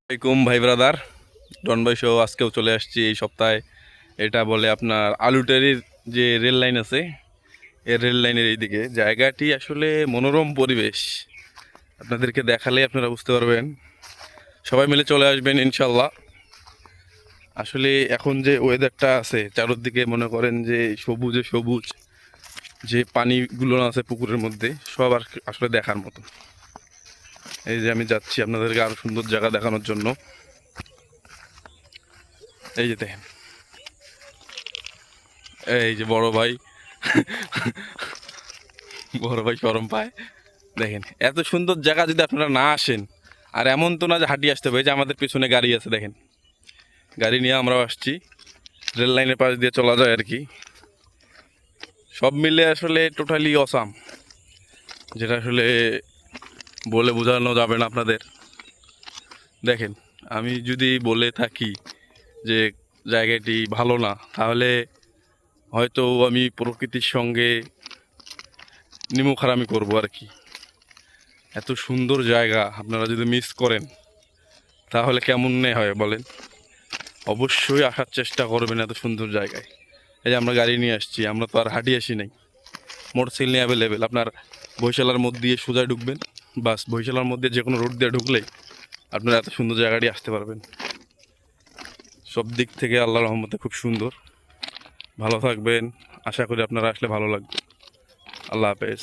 আসসালামাইকুম ভাই ব্রাদার, ডন ভাই শো আজকেও চলে আসছি এই সপ্তাহে। এটা বলে আপনার আলুটারির যে রেল লাইন আছে, এই রেল লাইনের এইদিকে জায়গাটি আসলে মনোরম পরিবেশ। আপনাদেরকে দেখালে আপনারা বুঝতে পারবেন। সবাই মিলে চলে আসবেন ইনশাল্লাহ। আসলে এখন যে ওয়েদারটা আছে চারদিকে মনে করেন যে সবুজে সবুজ, যে পানিগুলো আছে পুকুরের মধ্যে সব আর আসলে দেখার মতো। এই যে আমি যাচ্ছি আপনাদেরকে আরো সুন্দর জায়গা দেখানোর জন্য। এই যে দেখেন, এই যে বড় ভাই বড় ভাই শরম পায়। দেখেন এত সুন্দর জায়গা যদি আপনারা না আসেন, আর এমন তো না যে হাঁটিয়ে আসতে হবে। এই যে আমাদের পিছনে গাড়ি আছে, দেখেন গাড়ি নিয়ে আমরাও আসছি। রেল লাইনের পাশ দিয়ে চলা যায় আর কি। সব মিলে আসলে টোটালি অসাম, যেটা আসলে বলে বোঝানো যাবে না আপনাদের। দেখেন, আমি যদি বলে থাকি যে জায়গাটি ভালো না, তাহলে হয়তো আমি প্রকৃতির সঙ্গে নিমুখারামি করবো আর কি। এত সুন্দর জায়গা আপনারা যদি মিস করেন তাহলে কেমন হয় বলেন। অবশ্যই আসার চেষ্টা করবেন এত সুন্দর জায়গায়। এই যে আমরা গাড়ি নিয়ে আসছি, আমরা তো আর হাঁটিয়ে আসি নাই। মোটরসাইকেল নিয়ে অ্যাভেলেবেল। আপনার বরিশালার মধ্যে দিয়ে সোজা ঢুকবেন, বাস বরিশালার মধ্যে যে কোনো রোড দিয়ে ঢুকলেই আপনারা এত সুন্দর জায়গাটি আসতে পারবেন। সব দিক থেকে আল্লাহর রহমতে খুব সুন্দর। ভালো থাকবেন, আশা করি আপনারা আসলে ভালো লাগবে। আল্লাহ হাফেজ।